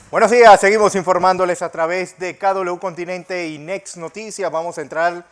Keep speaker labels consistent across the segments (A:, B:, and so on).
A: Buenos días, seguimos informándoles a través de KW Continente y Next Noticias. Vamos a entrar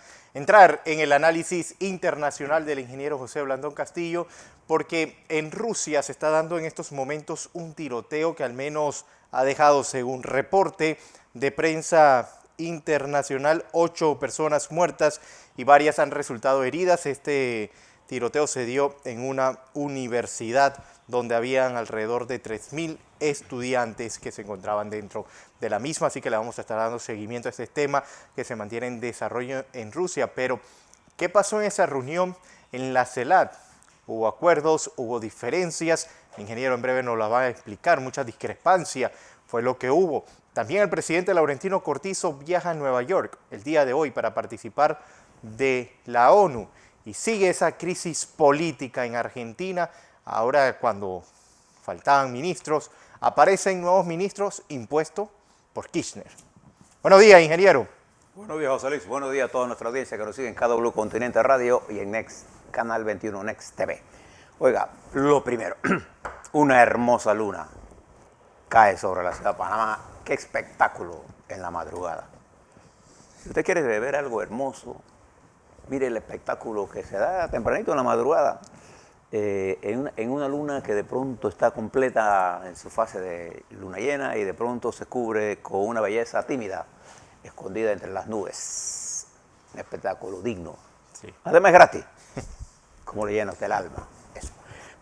A: en el análisis internacional del ingeniero José Blandón Castillo, porque en Rusia se está dando en estos momentos un tiroteo que al menos ha dejado, según reporte de prensa internacional, 8 personas muertas y varias han resultado heridas. Este tiroteo se dio en una universidad donde habían alrededor de 3.000 estudiantes que se encontraban dentro de la misma, así que le vamos a estar dando seguimiento a este tema que se mantiene en desarrollo en Rusia. Pero, ¿qué pasó en esa reunión en la CELAC? ¿Hubo acuerdos? ¿Hubo diferencias? El ingeniero en breve nos la va a explicar. Mucha discrepancia fue lo que hubo. También el presidente Laurentino Cortizo viaja a Nueva York el día de hoy para participar de la ONU. Y sigue esa crisis política en Argentina. Ahora, cuando faltaban ministros, aparecen nuevos ministros impuestos por Kirchner. Buenos días, ingeniero.
B: Buenos días, José Luis. Buenos días a toda nuestra audiencia que nos sigue en KW Continente Radio y en Next, Canal 21, Next TV. Oiga, lo primero, una hermosa luna cae sobre la ciudad de Panamá. ¡Qué espectáculo en la madrugada! Si usted quiere ver algo hermoso, mire el espectáculo que se da tempranito en la madrugada. En una luna que de pronto está completa en su fase de luna llena y de pronto se cubre con una belleza tímida, escondida entre las nubes. Un espectáculo digno. Sí. Además es gratis, como le llena usted el alma. Eso.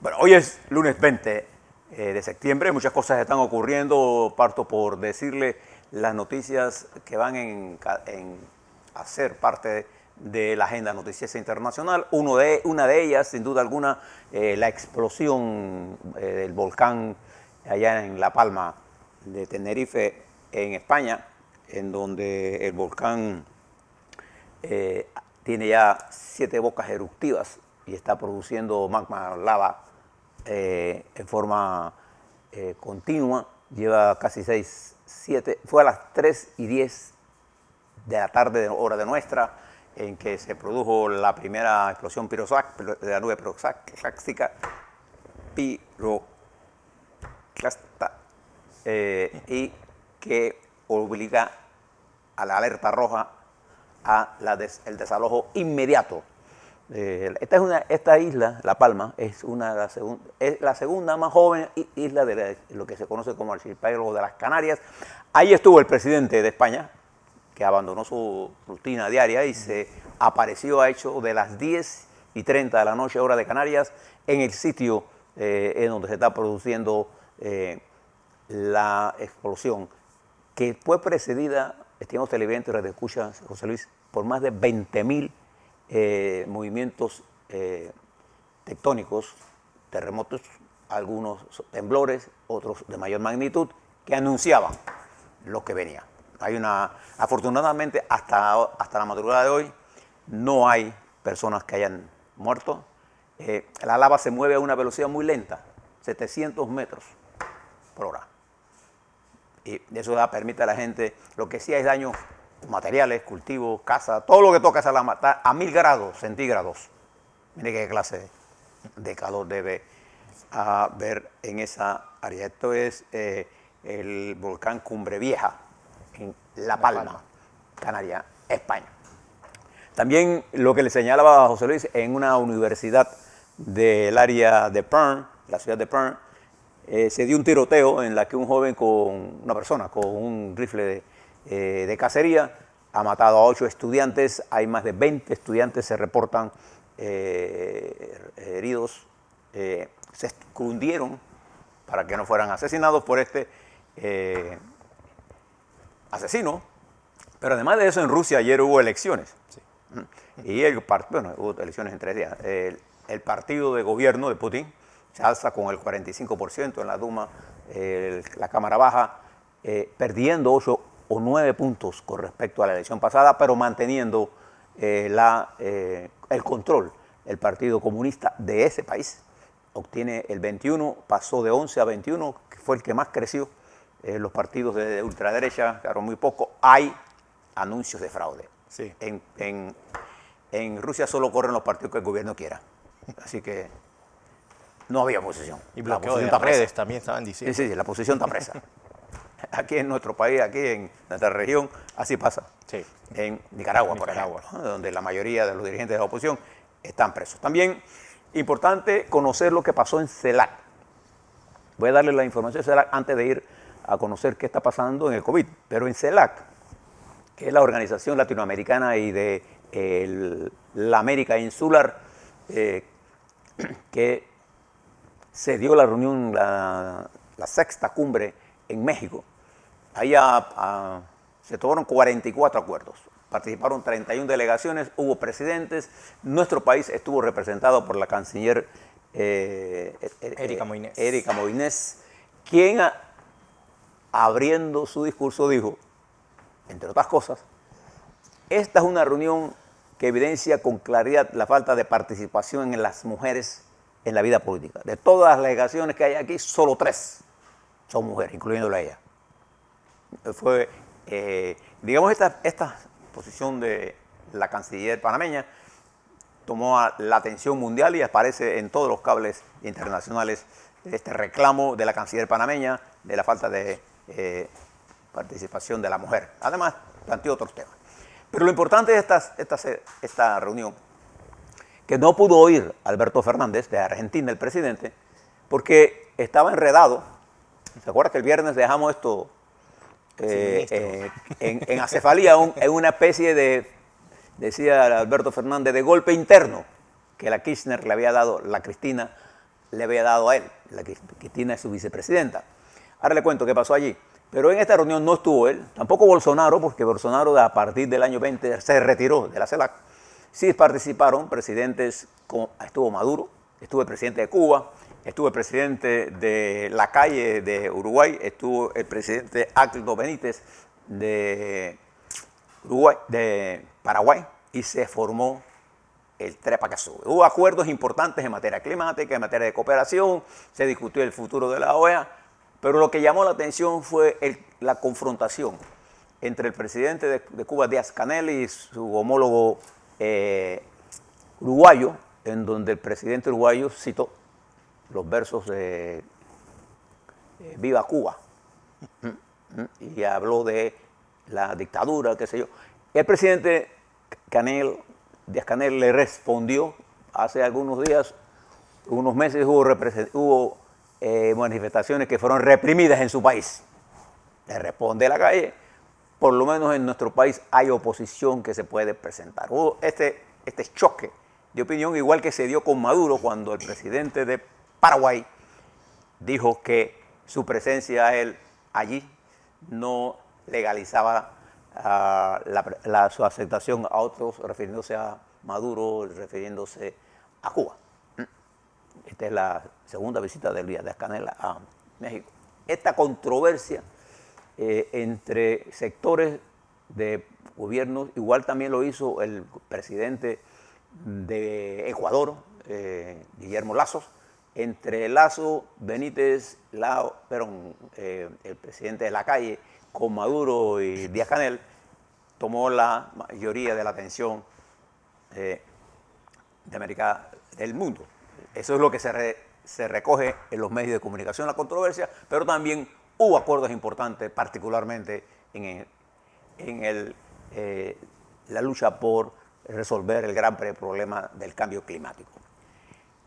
B: Bueno, hoy es lunes 20 de septiembre, muchas cosas están ocurriendo. Parto por decirle las noticias que van a ser parte de la agenda noticiosa internacional. Una de ellas, sin duda alguna, la explosión del volcán allá en La Palma de Tenerife, en España, en donde el volcán tiene ya 7 bocas eruptivas y está produciendo magma, lava, en forma continua. Lleva casi 7, fue a las 3:10 de la tarde, hora de nuestra, en que se produjo la primera explosión de la nube piroclástica, y que obliga a la alerta roja a el desalojo inmediato. Esta isla, La Palma, es la segunda más joven isla de lo que se conoce como archipiélago de las Canarias. Ahí estuvo el presidente de España, que abandonó su rutina diaria y se apareció a hecho de las 10:30 de la noche, hora de Canarias, en el sitio en donde se está produciendo la explosión, que fue precedida, estimados televidentes y radioescuchas, José Luis, por más de 20.000 movimientos tectónicos, terremotos, algunos temblores, otros de mayor magnitud, que anunciaban lo que venía. Afortunadamente, hasta la madrugada de hoy, no hay personas que hayan muerto. La lava se mueve a una velocidad muy lenta, 700 metros por hora. Y eso permite a la gente, lo que sí hay daños materiales, cultivos, casa, todo lo que toca esa lava está a 1000 grados centígrados. Mire qué clase de calor debe haber en esa área. Esto es el volcán Cumbre Vieja, en La Palma, Canarias, España. También lo que le señalaba a José Luis, en una universidad del área de Perm, la ciudad de Perm, se dio un tiroteo en la que una persona con un rifle de cacería ha matado a 8 estudiantes. Hay más de 20 estudiantes, se reportan heridos. Se escondieron para que no fueran asesinados por este asesino. Pero además de eso, en Rusia ayer hubo elecciones. Sí. Y hubo elecciones en 3 días. El partido de gobierno de Putin se alza con el 45% en la Duma, la Cámara Baja, perdiendo 8 o 9 puntos con respecto a la elección pasada, pero manteniendo el control. El Partido Comunista de ese país obtiene el 21, pasó de 11 a 21, que fue el que más creció. Los partidos de ultraderecha, claro, muy poco. Hay anuncios de fraude. Sí. En Rusia solo corren los partidos que el gobierno quiera. Así que no había oposición.
A: Y bloqueo de redes también estaban diciendo.
B: Sí, la oposición está presa. aquí en nuestro país, aquí en nuestra región, así pasa.
A: Sí.
B: En Nicaragua, por ejemplo, ¿no? Donde la mayoría de los dirigentes de la oposición están presos. También importante conocer lo que pasó en CELAC. Voy a darle la información de CELAC antes de ir a conocer qué está pasando en el COVID. Pero en CELAC, que es la Organización Latinoamericana y de la América Insular, que se dio la reunión, la sexta cumbre en México. Ahí se tomaron 44 acuerdos. Participaron 31 delegaciones, hubo presidentes. Nuestro país estuvo representado por la canciller
A: Erika Moines.
B: Erika Moines, quien abriendo su discurso dijo, entre otras cosas, esta es una reunión que evidencia con claridad la falta de participación en las mujeres en la vida política. De todas las delegaciones que hay aquí, solo 3 son mujeres, incluyéndola a ella. Fue, digamos, esta posición de la canciller panameña tomó la atención mundial y aparece en todos los cables internacionales este reclamo de la canciller panameña de la falta de participación de la mujer. Además, planteó otros temas. Pero lo importante de esta reunión, que no pudo ir Alberto Fernández, de Argentina, el presidente, porque estaba enredado. ¿Se acuerda que el viernes dejamos esto en acefalía, en una especie de, decía Alberto Fernández, de golpe interno que la Kirchner le había dado, la Cristina le había dado a él? La Cristina es su vicepresidenta. Ahora le cuento qué pasó allí. Pero en esta reunión no estuvo él, tampoco Bolsonaro, porque Bolsonaro a partir del año 20 se retiró de la CELAC. Sí participaron presidentes, estuvo Maduro, estuvo el presidente de Cuba, estuvo el presidente de la calle de Uruguay, estuvo el presidente Aldo Benítez de Uruguay, de Paraguay, y se formó el Trepa que sube. Hubo acuerdos importantes en materia climática, en materia de cooperación, se discutió el futuro de la OEA, pero lo que llamó la atención fue la confrontación entre el presidente de Cuba, Díaz-Canel, y su homólogo uruguayo, en donde el presidente uruguayo citó los versos de Viva Cuba y habló de la dictadura, qué sé yo. El presidente Díaz-Canel le respondió hace algunos días, unos meses, hubo manifestaciones que fueron reprimidas en su país. Le responde la calle, por lo menos en nuestro país hay oposición que se puede presentar. Hubo este choque de opinión, igual que se dio con Maduro cuando el presidente de Paraguay dijo que su presencia él allí no legalizaba su aceptación a otros, refiriéndose a Maduro, refiriéndose a Cuba. Esta es la segunda visita del Díaz-Canel a México. Esta controversia entre sectores de gobiernos, igual también lo hizo el presidente de Ecuador, Guillermo Lasso, entre Lasso, Benítez, el presidente de la calle, con Maduro y Díaz-Canel, tomó la mayoría de la atención de América del mundo. Eso es lo que se recoge en los medios de comunicación, la controversia, pero también hubo acuerdos importantes, particularmente en la lucha por resolver el gran problema del cambio climático.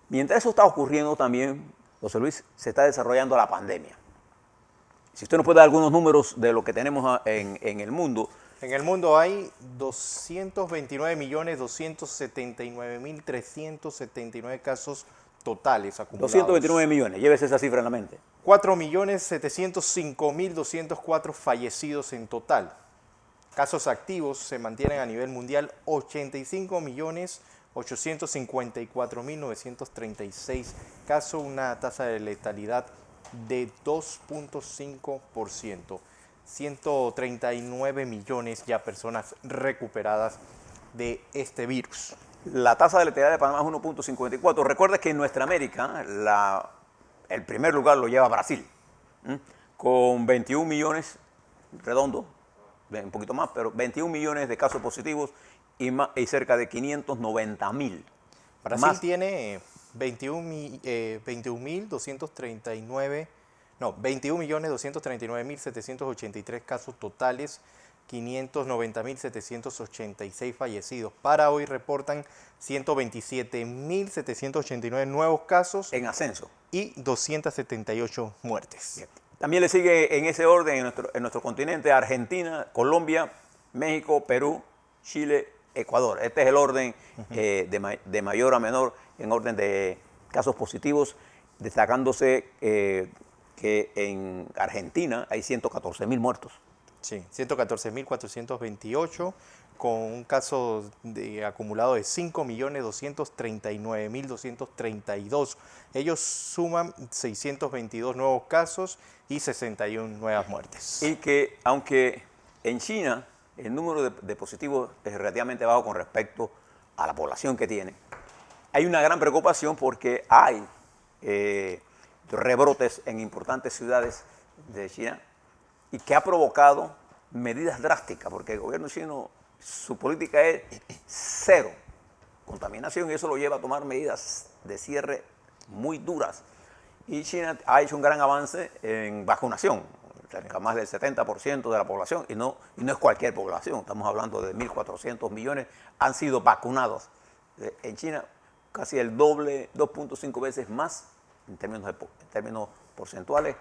B: Mientras eso está ocurriendo también, José Luis, se está desarrollando la pandemia. Si usted nos puede dar algunos números de lo que tenemos en el mundo.
A: En el mundo hay 229.279.379 casos totales acumulados.
B: 229 millones, llévese esa cifra en la mente.
A: 4.705.204 fallecidos en total. Casos activos se mantienen a nivel mundial 85.854.936 casos, una tasa de letalidad de 2.5%. 139 millones ya personas recuperadas de este virus.
B: La tasa de letalidad de Panamá es 1.54. Recuerda que en nuestra América el primer lugar lo lleva Brasil, con 21 millones, redondo, un poquito más, pero 21 millones de casos positivos y cerca de 590.000.
A: Brasil tiene 21.239 No, 21.239.783 casos totales, 590.786 fallecidos. Para hoy reportan 127.789 nuevos casos
B: En ascenso.
A: y 278 muertes.
B: Bien. También le sigue en ese orden en nuestro continente Argentina, Colombia, México, Perú, Chile, Ecuador. Este es el orden de mayor a menor en orden de casos positivos, destacándose que en Argentina hay 114.000 muertos.
A: Sí, 114.428 con un caso acumulado de 5.239.232. Ellos suman 622 nuevos casos y 61 nuevas muertes.
B: Y que aunque en China el número de positivos es relativamente bajo con respecto a la población que tiene, hay una gran preocupación porque hay rebrotes en importantes ciudades de China y que ha provocado medidas drásticas, porque el gobierno chino, su política es cero contaminación y eso lo lleva a tomar medidas de cierre muy duras. Y China ha hecho un gran avance en vacunación, cerca más del 70% de la población, y no es cualquier población, estamos hablando de 1.400 millones han sido vacunados. En China casi el doble, 2.5 veces más en términos porcentuales,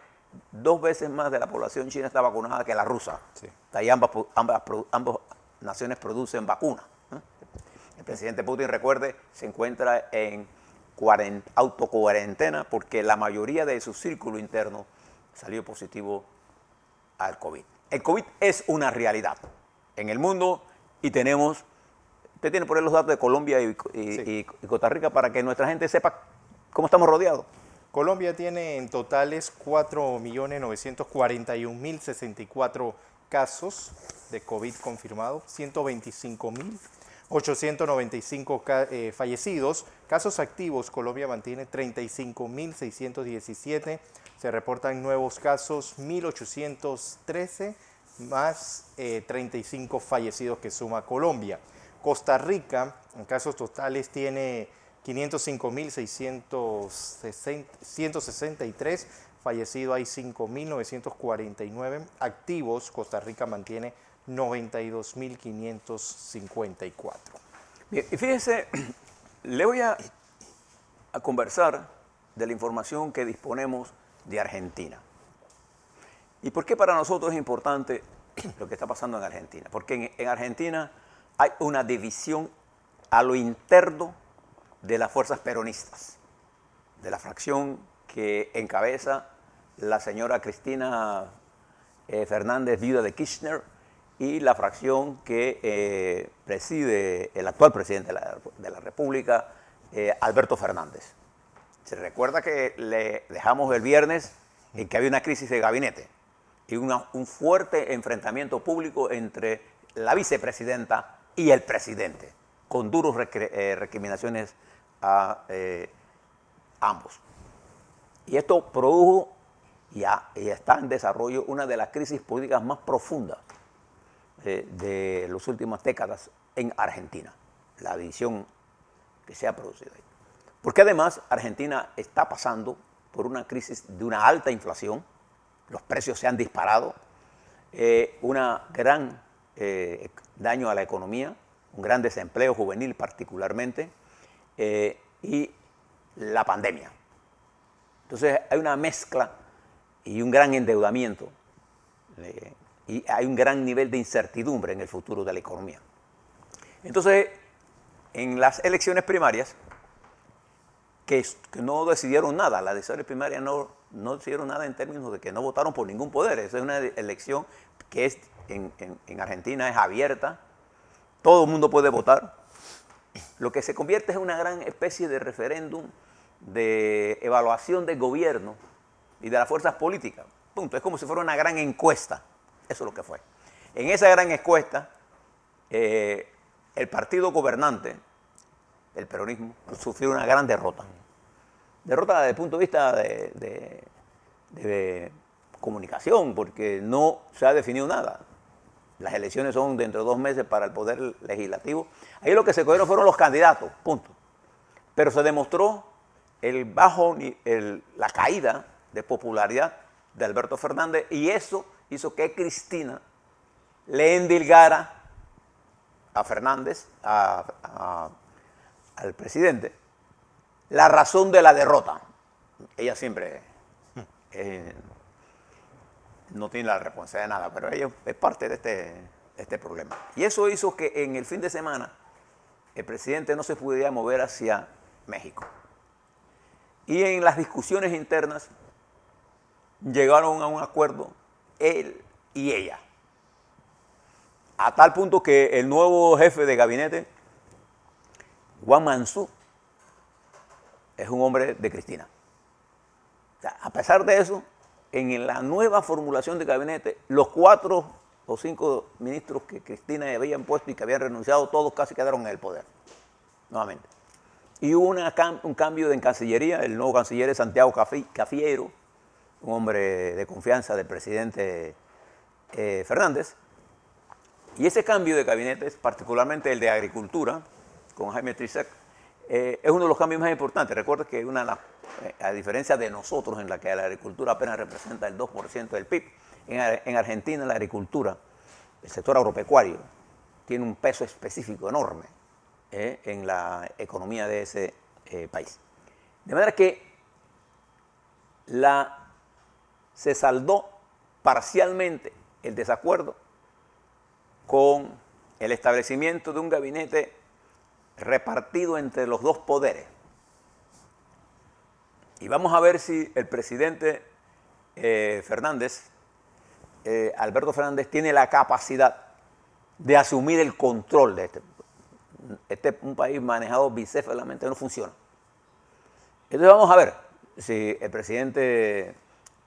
B: 2 veces más de la población china está vacunada que la rusa.
A: Sí.
B: Ahí ambas naciones producen vacunas. El presidente Putin, recuerde, se encuentra en autocuarentena porque la mayoría de su círculo interno salió positivo al COVID. El COVID es una realidad en el mundo y tenemos, usted tiene por ahí los datos de Colombia y Costa Rica para que nuestra gente sepa cómo estamos rodeados.
A: Colombia tiene en totales 4.941.064 casos de COVID confirmados, 125.895 fallecidos. Casos activos, Colombia mantiene 35.617. Se reportan nuevos casos, 1.813, más 35 fallecidos que suma Colombia. Costa Rica, en casos totales, tiene 505.163, fallecidos hay 5.949, activos Costa Rica mantiene 92.554.
B: Bien, y fíjese, le voy a conversar de la información que disponemos de Argentina. ¿Y por qué para nosotros es importante lo que está pasando en Argentina? Porque en Argentina hay una división a lo interno de las fuerzas peronistas, de la fracción que encabeza la señora Cristina Fernández, viuda de Kirchner, y la fracción que preside el actual presidente de la República, Alberto Fernández. Se recuerda que le dejamos el viernes en que había una crisis de gabinete y un fuerte enfrentamiento público entre la vicepresidenta y el presidente, con duros recriminaciones a ambos. Y esto produjo y está en desarrollo una de las crisis políticas más profundas de las últimas décadas en Argentina, la división que se ha producido ahí. Porque además Argentina está pasando por una crisis de una alta inflación, los precios se han disparado, un gran daño a la economía, un gran desempleo juvenil particularmente, y la pandemia. Entonces hay una mezcla y un gran endeudamiento y hay un gran nivel de incertidumbre en el futuro de la economía. Entonces, en las elecciones primarias, que no decidieron nada, las elecciones primarias no decidieron nada en términos de que no votaron por ningún poder. Esa es una elección que en Argentina es abierta, todo el mundo puede votar. Lo que se convierte es una gran especie de referéndum de evaluación del gobierno y de las fuerzas políticas. Punto. Es como si fuera una gran encuesta. Eso es lo que fue. En esa gran encuesta, el partido gobernante, el peronismo, sufrió una gran derrota. Derrota desde el punto de vista de comunicación, porque no se ha definido nada. Las elecciones son dentro de 2 meses para el poder legislativo. Ahí lo que se cogieron fueron los candidatos, punto. Pero se demostró la caída de popularidad de Alberto Fernández, y eso hizo que Cristina le endilgara a Fernández, al presidente, la razón de la derrota. Ella siempre no tiene la responsabilidad de nada, pero ella es parte de este problema. Y eso hizo que en el fin de semana el presidente no se pudiera mover hacia México. Y en las discusiones internas llegaron a un acuerdo él y ella. A tal punto que el nuevo jefe de gabinete, Juan Mansú, es un hombre de Cristina. O sea, a pesar de eso, en la nueva formulación de gabinete, los 4 o 5 ministros que Cristina habían puesto y que habían renunciado, todos casi quedaron en el poder, nuevamente. Y hubo un cambio en Cancillería. El nuevo canciller es Santiago Cafiero, un hombre de confianza del presidente Fernández. Y ese cambio de gabinetes, particularmente el de Agricultura, con Jaime Trisek, es uno de los cambios más importantes. Recuerda que a diferencia de nosotros, en la que la agricultura apenas representa el 2% del PIB, en Argentina la agricultura, el sector agropecuario, tiene un peso específico enorme en la economía de ese país. De manera que se saldó parcialmente el desacuerdo con el establecimiento de un gabinete repartido entre los dos poderes. Y vamos a ver si el presidente Alberto Fernández, tiene la capacidad de asumir el control de un país manejado bicéfalamente no funciona. Entonces vamos a ver si el presidente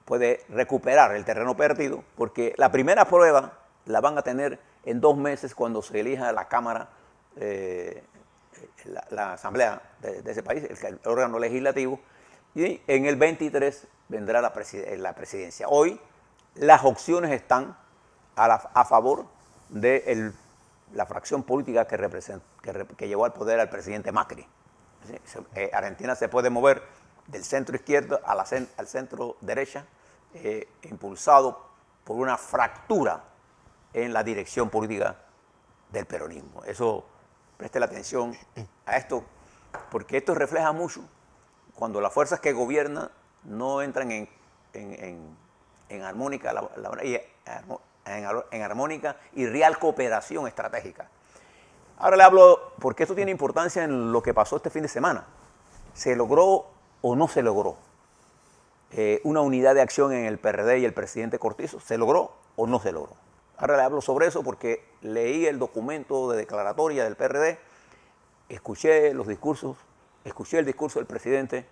B: puede recuperar el terreno perdido, porque la primera prueba la van a tener en 2 meses cuando se elija la Cámara, la Asamblea de ese país, el órgano legislativo, y en el 23 vendrá la presidencia. Hoy las opciones están a favor de la fracción política que llevó al poder al presidente Macri. Argentina se puede mover del centro izquierdo al centro derecha, impulsado por una fractura en la dirección política del peronismo. Eso, preste la atención a esto, porque esto refleja mucho cuando las fuerzas que gobiernan no entran en armónica y real cooperación estratégica. Ahora le hablo, porque esto tiene importancia en lo que pasó este fin de semana. ¿Se logró o no se logró una unidad de acción en el PRD y el presidente Cortizo? ¿Se logró o no se logró? Ahora le hablo sobre eso porque leí el documento de declaratoria del PRD, escuché el discurso del presidente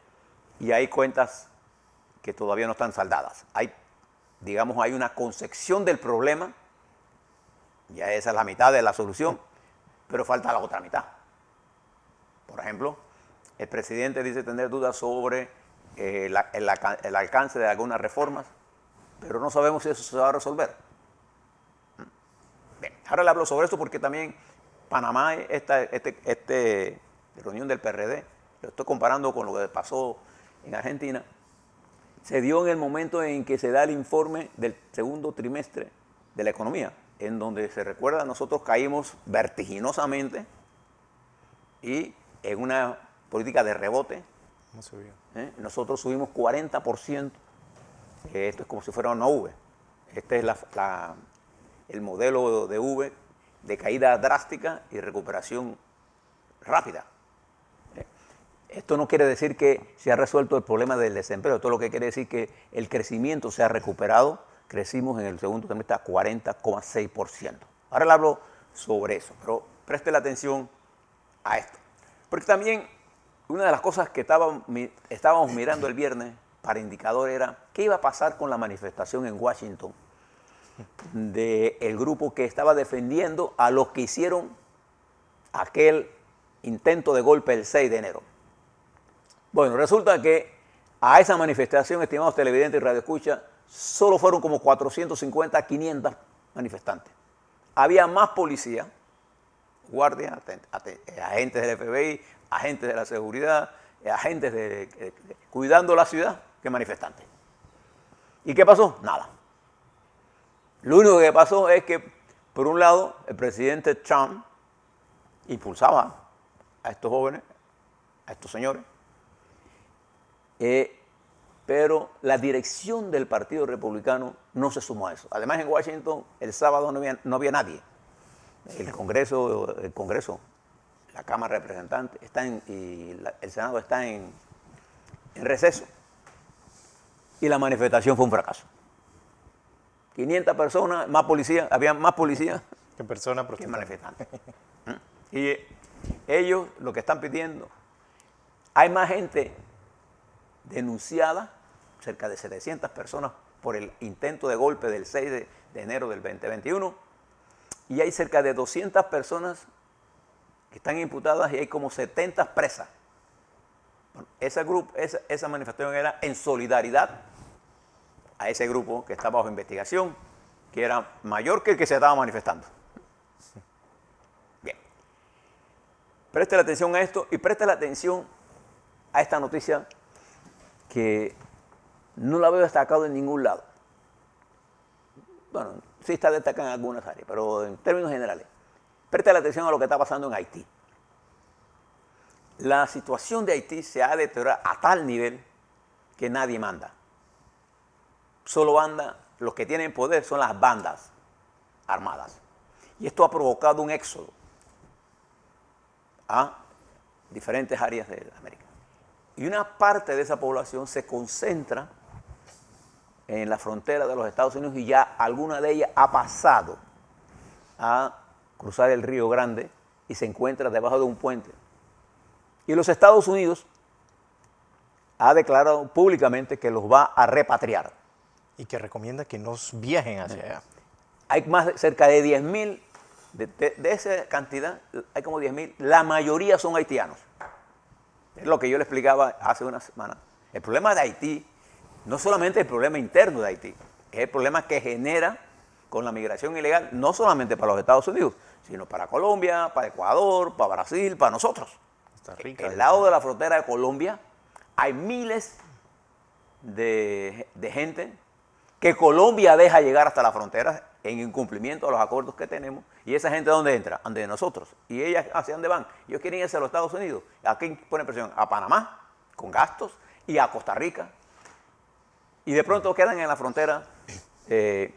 B: y hay cuentas que todavía no están saldadas. Hay una concepción del problema, ya esa es la mitad de la solución, pero falta la otra mitad. Por ejemplo, el presidente dice tener dudas sobre el alcance de algunas reformas, pero no sabemos si eso se va a resolver. Bien, ahora le hablo sobre esto porque también Panamá, esta reunión del PRD, lo estoy comparando con lo que pasó en Argentina, se dio en el momento en que se da el informe del segundo trimestre de la economía, en donde se recuerda, nosotros caímos vertiginosamente y en una política de rebote.
A: No subió.
B: Nosotros subimos 40%, esto es como si fuera una V. Este es el modelo de V de caída drástica y recuperación rápida. Esto no quiere decir que se ha resuelto el problema del desempleo, esto lo que quiere decir que el crecimiento se ha recuperado. Crecimos en el segundo trimestre a 40,6%. Ahora le hablo sobre eso, pero preste la atención a esto. Porque también una de las cosas que estábamos mirando el viernes para indicador era qué iba a pasar con la manifestación en Washington del grupo que estaba defendiendo a los que hicieron aquel intento de golpe el 6 de enero. Bueno, resulta que a esa manifestación, estimados televidentes y radioescuchas, solo fueron como 450, 500 manifestantes. Había más policía, guardias, agentes del FBI, agentes de la seguridad, agentes cuidando la ciudad que manifestantes. ¿Y qué pasó? Nada. Lo único que pasó es que, por un lado, el presidente Trump impulsaba a estos jóvenes, a estos señores, pero la dirección del Partido Republicano no se sumó a eso. Además, en Washington, el sábado no había nadie. El Congreso, la Cámara de Representantes, el Senado está en receso. Y la manifestación fue un fracaso. 500 personas, más policías, había más policías
A: ¿Qué persona
B: que
A: protestando?
B: manifestantes. Y ellos lo que están pidiendo, hay más gente denunciada, cerca de 700 personas, por el intento de golpe del 6 de enero del 2021, y hay cerca de 200 personas que están imputadas y hay como 70 presas. Bueno, esa manifestación era en solidaridad a ese grupo que está bajo investigación, que era mayor que el que se estaba manifestando. Bien. Preste la atención a esto y preste la atención a esta noticia que no la veo destacada en ningún lado. Bueno, sí está destacada en algunas áreas, pero en términos generales. Preste la atención a lo que está pasando en Haití. La situación de Haití se ha deteriorado a tal nivel que nadie manda. Solo manda, los que tienen poder son las bandas armadas. Y esto ha provocado un éxodo a diferentes áreas de América. Y una parte de esa población se concentra en la frontera de los Estados Unidos y ya alguna de ellas ha pasado a cruzar el Río Grande y se encuentra debajo de un puente. Y los Estados Unidos ha declarado públicamente que los va a repatriar.
A: Y que recomienda que no viajen hacia allá.
B: Hay cerca de 10.000, de esa cantidad, hay como 10.000, la mayoría son haitianos. Es lo que yo le explicaba hace una semana. El problema de Haití no solamente el problema interno de Haití, es el problema que genera con la migración ilegal, no solamente para los Estados Unidos, sino para Colombia, para Ecuador, para Brasil, para nosotros.
A: Costa Rica.
B: Al lado de la frontera de Colombia hay miles de gente que Colombia deja llegar hasta la frontera en incumplimiento a los acuerdos que tenemos. ¿Y esa gente dónde entra? Ante nosotros. ¿Y ellas hacia dónde van? Ellos quieren irse a los Estados Unidos. ¿A quién ponen presión? A Panamá, con gastos, y a Costa Rica. Y de pronto quedan en la frontera en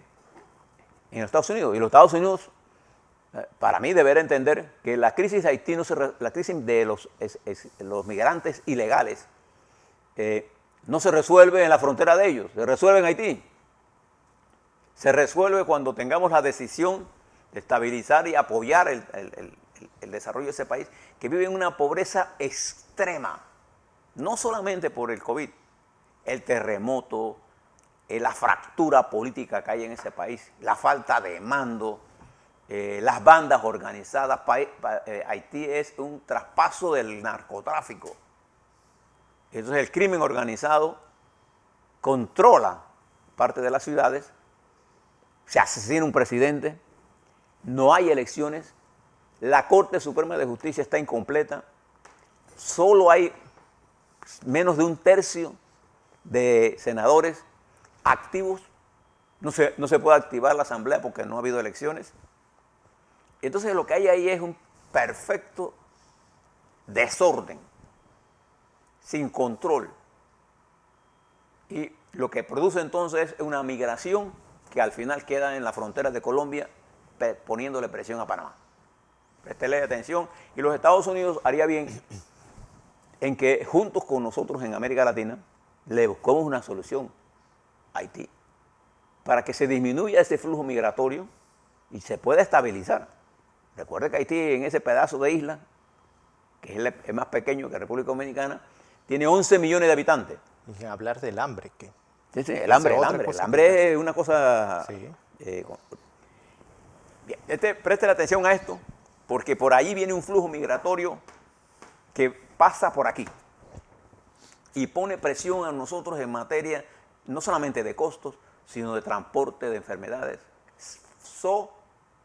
B: los Estados Unidos. Y los Estados Unidos, para mí, deberá entender que la crisis de Haití, la crisis de los migrantes ilegales, no se resuelve en la frontera de ellos, se resuelve en Haití. Se resuelve cuando tengamos la decisión de estabilizar y apoyar el desarrollo de ese país, que vive en una pobreza extrema, no solamente por el COVID, el terremoto, la fractura política que hay en ese país, la falta de mando, las bandas organizadas. Haití es un traspaso del narcotráfico. Entonces el crimen organizado controla parte de las ciudades, se asesina un presidente, no hay elecciones, la Corte Suprema de Justicia está incompleta, solo hay menos de un tercio de senadores activos, no se puede activar la asamblea porque no ha habido elecciones. Entonces lo que hay ahí es un perfecto desorden, sin control. Y lo que produce entonces es una migración que al final queda en la frontera de Colombia poniéndole presión a Panamá. Préstele atención. Y los Estados Unidos haría bien en que juntos con nosotros en América Latina le busquemos una solución a Haití para que se disminuya ese flujo migratorio y se pueda estabilizar. Recuerde que Haití, en ese pedazo de isla, que es más pequeño que República Dominicana, tiene 11 millones de habitantes.
A: Y hablar del hambre.
B: Sí, el hambre es una cosa...
A: Sí.
B: Bien, preste la atención a esto, porque por ahí viene un flujo migratorio que pasa por aquí y pone presión a nosotros en materia no solamente de costos, sino de transporte de enfermedades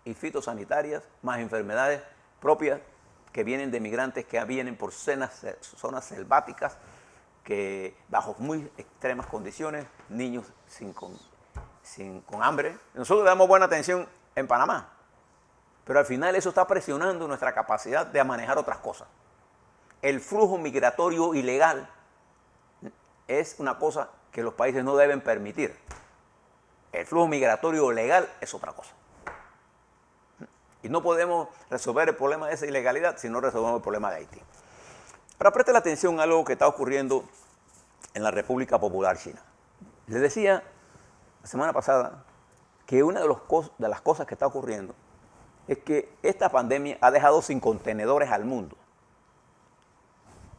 B: y fitosanitarias, más enfermedades propias que vienen de migrantes que vienen por zonas selváticas que bajo muy extremas condiciones, niños con hambre. Nosotros le damos buena atención en Panamá, pero al final eso está presionando nuestra capacidad de manejar otras cosas. El flujo migratorio ilegal es una cosa que los países no deben permitir. El flujo migratorio legal es otra cosa. Y no podemos resolver el problema de esa ilegalidad si no resolvemos el problema de Haití. Ahora preste la atención a algo que está ocurriendo en la República Popular China. Les decía la semana pasada que una de las cosas que está ocurriendo es que esta pandemia ha dejado sin contenedores al mundo.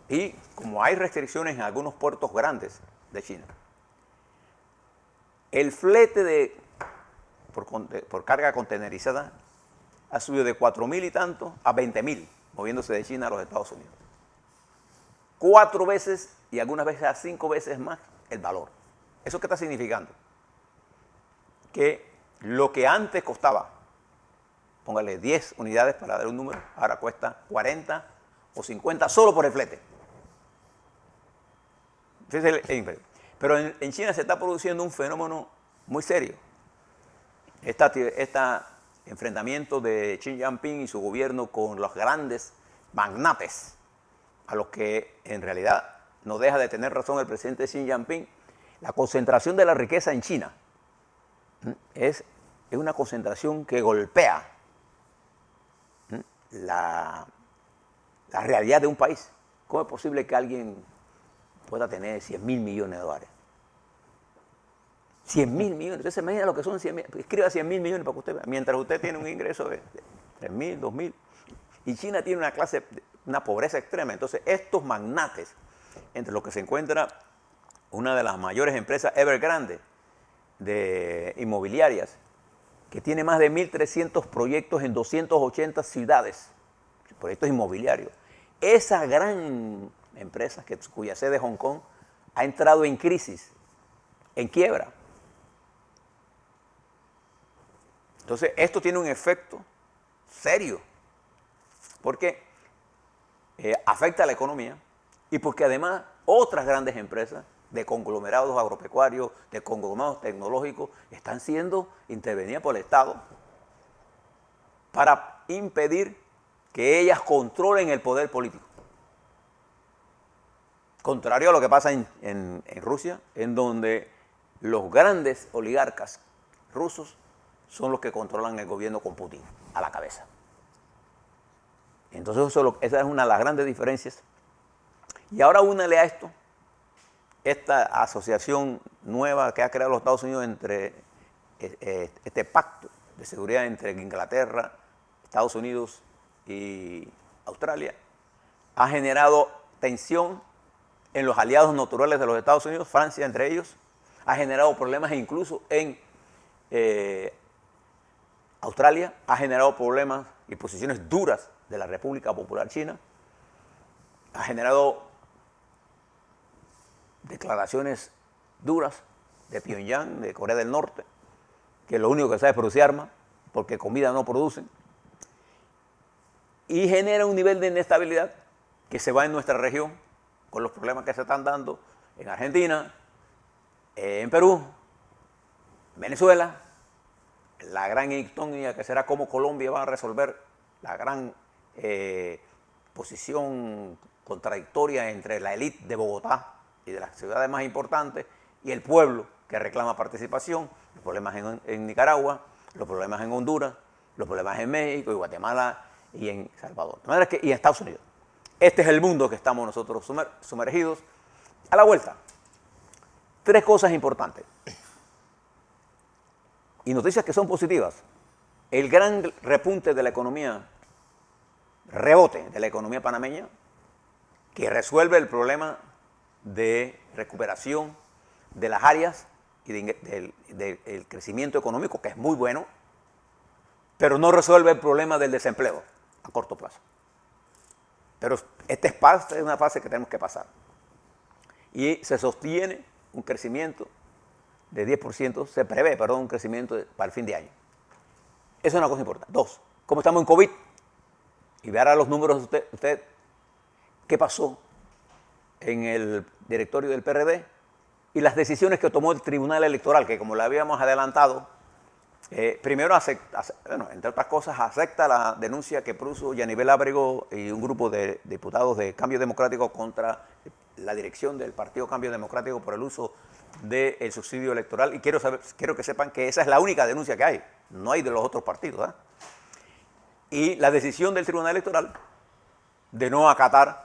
B: Y como hay restricciones en algunos puertos grandes de China, el flete por carga contenerizada ha subido de 4.000 y tanto a 20.000, moviéndose de China a los Estados Unidos. 4 veces y algunas veces a 5 veces más el valor. ¿Eso qué está significando? Que lo que antes costaba, póngale 10 unidades para dar un número, ahora cuesta 40 o 50 solo por el flete. Pero en China se está produciendo un fenómeno muy serio. Este enfrentamiento de Xi Jinping y su gobierno con los grandes magnates, a los que en realidad no deja de tener razón el presidente Xi Jinping, la concentración de la riqueza en China es una concentración que golpea la realidad de un país. ¿Cómo es posible que alguien pueda tener 100.000 millones de dólares? 100.000 millones. Entonces, imagina lo que son 100.000. Escriba 100.000 millones para que usted vea. Mientras usted tiene un ingreso de 3.000, 2.000. Y China tiene una pobreza extrema. Entonces, estos magnates, entre los que se encuentra una de las mayores empresas Evergrande de inmobiliarias, que tiene más de 1.300 proyectos en 280 ciudades, proyectos inmobiliarios. Esa gran empresa, cuya sede es Hong Kong, ha entrado en crisis, en quiebra. Entonces, esto tiene un efecto serio, porque afecta a la economía y porque además otras grandes empresas de conglomerados agropecuarios, de conglomerados tecnológicos, están siendo intervenidas por el Estado para impedir que ellas controlen el poder político. Contrario a lo que pasa en Rusia, en donde los grandes oligarcas rusos son los que controlan el gobierno con Putin a la cabeza. Entonces esa es una de las grandes diferencias. Y ahora únele a esto esta asociación nueva que ha creado los Estados Unidos entre este pacto de seguridad entre Inglaterra, Estados Unidos y Australia, ha generado tensión en los aliados naturales de los Estados Unidos, Francia entre ellos, ha generado problemas incluso en Australia, ha generado problemas y posiciones duras de la República Popular China, ha generado declaraciones duras de Pyongyang, de Corea del Norte, que lo único que sabe es producir armas, porque comida no producen, y genera un nivel de inestabilidad que se va en nuestra región, con los problemas que se están dando en Argentina, en Perú, Venezuela, la gran incógnita que será cómo Colombia va a resolver la gran posición contradictoria entre la élite de Bogotá y de las ciudades más importantes y el pueblo que reclama participación, los problemas en Nicaragua, los problemas en Honduras, los problemas en México y Guatemala y en Salvador. De manera que, y en Estados Unidos. Este es el mundo que estamos nosotros sumergidos. A la vuelta, 3 cosas importantes. Y noticias que son positivas. El gran repunte de la economía, rebote de la economía panameña, que resuelve el problema de recuperación de las áreas y del crecimiento económico, que es muy bueno, pero no resuelve el problema del desempleo a corto plazo. Pero esta es una fase que tenemos que pasar. Y se sostiene un crecimiento de 10%, se prevé, perdón, un crecimiento para el fin de año. Eso es una cosa importante. 2, ¿cómo estamos en COVID? Y verá los números usted, ¿qué pasó en el directorio del PRD y las decisiones que tomó el Tribunal Electoral, que como le habíamos adelantado, primero, bueno, entre otras cosas, acepta la denuncia que puso Yanivel Ábrego y un grupo de diputados de Cambio Democrático contra la dirección del Partido Cambio Democrático por el uso del subsidio electoral. Y quiero que sepan que esa es la única denuncia que hay, no hay de los otros partidos. Y la decisión del Tribunal Electoral de no acatar,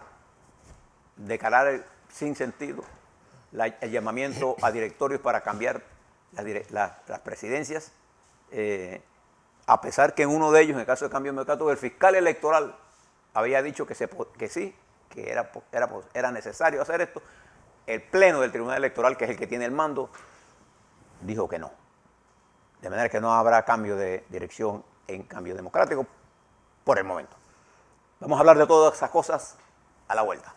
B: declarar sin sentido el llamamiento a directorios para cambiar las presidencias, a pesar que en uno de ellos, en el caso de Cambio Democrático, el fiscal electoral había dicho que sí, que era necesario hacer esto. El Pleno del Tribunal Electoral, que es el que tiene el mando, dijo que no. De manera que no habrá cambio de dirección en Cambio Democrático por el momento. Vamos a hablar de todas esas cosas a la vuelta.